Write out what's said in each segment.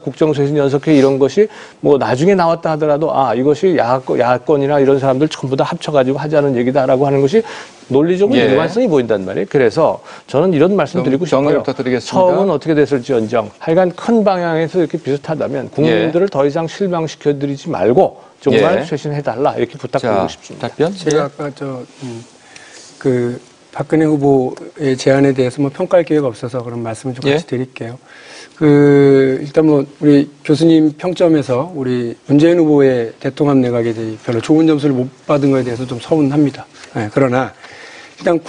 국정쇄신 연석회 이런 것이 뭐 나중에 나왔다 하더라도 이것이 야권이나 이런 사람들 전부 다 합쳐가지고 하자는 얘기다라고 하는 것이 논리적으로 일관성이 보인단 말이에요. 그래서 저는 이런 말씀 드리고 싶어요. 처음은 어떻게 됐을지언정 하여간 큰 방향에서 이렇게 비슷하다면 국민들을 더 이상 실망시켜드리지 말고 정말 쇄신해달라 이렇게 부탁드리고 싶습니다. 답변? 제가 아까 박근혜 후보의 제안에 대해서 뭐 평가할 기회가 없어서 그런 말씀을 좀 같이 드릴게요. 일단 뭐 우리 교수님 평점에서 우리 문재인 후보의 대통합 내각에 대해 별로 좋은 점수를 못 받은 것에 대해서 좀 서운합니다. 그러나 일단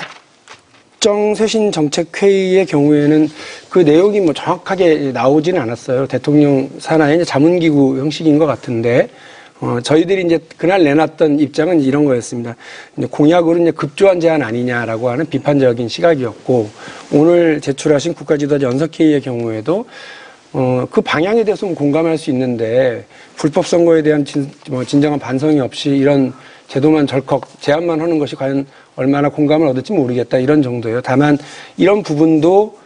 국정쇄신정책회의의 경우에는 그 내용이 뭐 정확하게 나오지는 않았어요. 대통령 산하의 이제 자문기구 형식인 것 같은데, 저희들이 이제 그날 내놨던 입장은 이런 거였습니다. 이제 공약으로 이제 급조한 제안 아니냐라고 하는 비판적인 시각이었고, 오늘 제출하신 국가지도자 연석회의의 경우에도, 그 방향에 대해서는 공감할 수 있는데, 불법 선거에 대한 진정한 반성이 없이 이런 제도만 절컥 제안만 하는 것이 과연 얼마나 공감을 얻을지 모르겠다 이런 정도예요. 다만 이런 부분도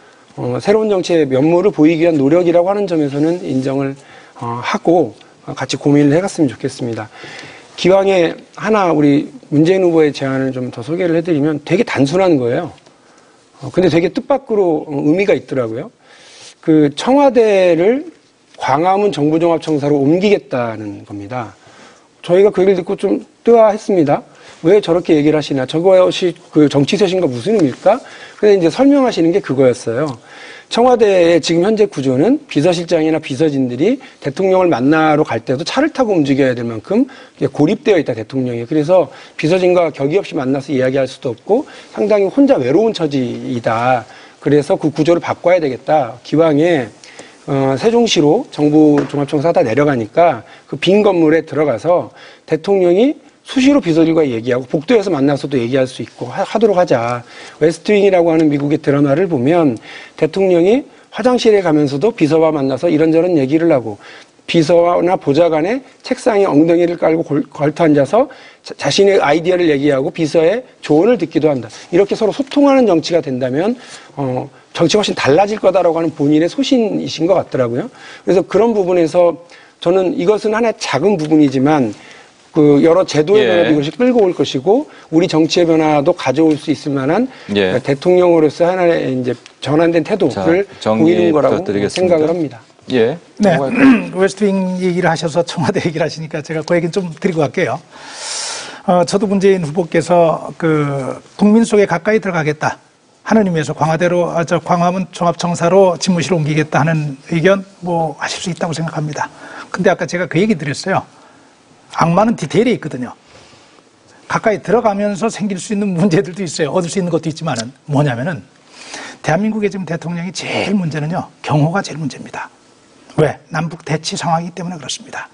새로운 정치의 면모를 보이기 위한 노력이라고 하는 점에서는 인정을 하고 같이 고민을 해갔으면 좋겠습니다. 기왕에 하나 우리 문재인 후보의 제안을 좀 더 소개를 해드리면 되게 단순한 거예요. 근데 되게 뜻밖으로 의미가 있더라고요. 그 청와대를 광화문 정부종합청사로 옮기겠다는 겁니다. 저희가 그 얘기를 듣고 좀 뜨아했습니다. 왜 저렇게 얘기를 하시나? 저것이 그 정치쇄신과 무슨 의미일까? 근데 이제 설명하시는 게 그거였어요. 청와대의 지금 현재 구조는 비서실장이나 비서진들이 대통령을 만나러 갈 때도 차를 타고 움직여야 될 만큼 고립되어 있다, 대통령이. 그래서 비서진과 격의 없이 만나서 이야기할 수도 없고 상당히 혼자 외로운 처지이다. 그래서 그 구조를 바꿔야 되겠다. 기왕에 세종시로 정부 종합청사가 다 내려가니까 그 빈 건물에 들어가서 대통령이 수시로 비서들과 얘기하고 복도에서 만나서도 얘기할 수 있고 하도록 하자. 웨스트윙이라고 하는 미국의 드라마를 보면 대통령이 화장실에 가면서도 비서와 만나서 이런저런 얘기를 하고 비서나 보좌관의 책상에 엉덩이를 깔고 걸터 앉아서 자신의 아이디어를 얘기하고 비서의 조언을 듣기도 한다. 이렇게 서로 소통하는 정치가 된다면 정치가 훨씬 달라질 거다라고 하는 본인의 소신이신 것 같더라고요. 그래서 그런 부분에서 저는 이것은 하나의 작은 부분이지만 그 여러 제도의 변화도 이것이 끌고 올 것이고 우리 정치의 변화도 가져올 수 있을 만한 대통령으로서 하나의 이제 전환된 태도를 보이는 거라고 생각을 합니다. 네, 웨스트윙 얘기를 하셔서 청와대 얘기를 하시니까 제가 그 얘기는 좀 드리고 갈게요. 저도 문재인 후보께서 그 국민 속에 가까이 들어가겠다 하는 의미에서 광화문 종합청사로 집무실을 옮기겠다 하는 의견 뭐 하실 수 있다고 생각합니다. 근데 아까 제가 그 얘기 드렸어요. 악마는 디테일에 있거든요. 가까이 들어가면서 생길 수 있는 문제들도 있어요. 얻을 수 있는 것도 있지만은 뭐냐면은 대한민국의 지금 대통령이 제일 문제는요. 경호가 제일 문제입니다. 왜? 남북 대치 상황이기 때문에 그렇습니다.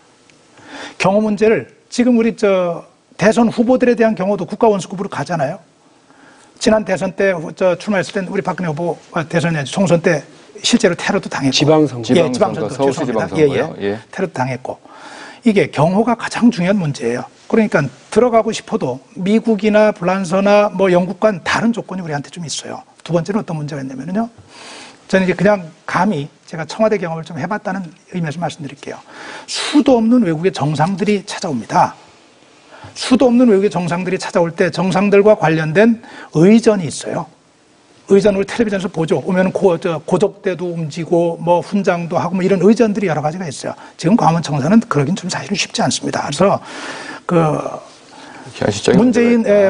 경호 문제를 지금 우리 대선 후보들에 대한 경호도 국가원수급으로 가잖아요. 지난 대선 때 출마했을 때 우리 박근혜 후보 대선이 아니라 총선 때 실제로 테러도 당했고 지방선거 서울시 지방선거요. 테러도 당했고 이게 경호가 가장 중요한 문제예요. 그러니까 들어가고 싶어도 미국이나 불란서나 뭐 영국과는 다른 조건이 우리한테 좀 있어요. 두 번째는 어떤 문제가 있냐면요. 저는 이제 그냥 감히 제가 청와대 경험을 좀 해봤다는 의미에서 말씀드릴게요. 수도 없는 외국의 정상들이 찾아옵니다. 수도 없는 외국의 정상들이 찾아올 때 정상들과 관련된 의전이 있어요. 의전 우리 텔레비전에서 보죠. 오면 고속대도 움직이고 뭐 훈장도 하고 뭐 이런 의전들이 여러 가지가 있어요. 지금 광화문 청사는 그러긴 좀 사실은 쉽지 않습니다. 그래서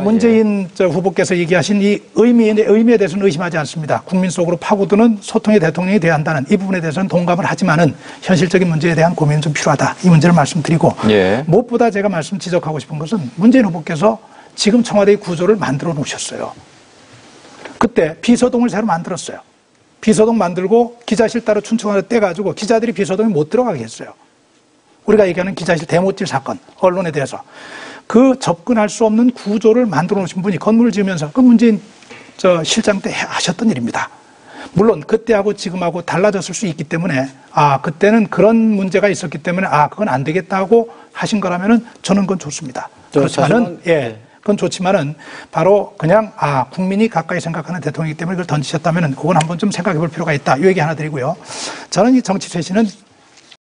문재인 후보께서 얘기하신 이 의미에 대해서는 의심하지 않습니다. 국민 속으로 파고드는 소통의 대통령이 돼야 한다는 이 부분에 대해서는 동감을 하지만은 현실적인 문제에 대한 고민은 좀 필요하다. 이 문제를 말씀드리고 무엇보다 제가 지적하고 싶은 것은 문재인 후보께서 지금 청와대의 구조를 만들어 놓으셨어요. 그때 비서동을 새로 만들었어요. 비서동 만들고 기자실 따로 춘천으로 떼가지고 기자들이 비서동에 못 들어가게 했어요. 우리가 얘기하는 기자실 대못질 사건, 언론에 대해서. 그 접근할 수 없는 구조를 만들어 놓으신 분이 건물을 지으면서 그 문재인 실장 때 하셨던 일입니다. 물론 그때하고 지금하고 달라졌을 수 있기 때문에 그때는 그런 문제가 있었기 때문에 그건 안 되겠다고 하신 거라면은 저는 그건 좋습니다. 그렇지만은 그건 좋지만은 바로 그냥 국민이 가까이 생각하는 대통령이기 때문에 그걸 던지셨다면은 그건 한번 좀 생각해 볼 필요가 있다. 이 얘기 하나 드리고요. 저는 이 정치 쇄신은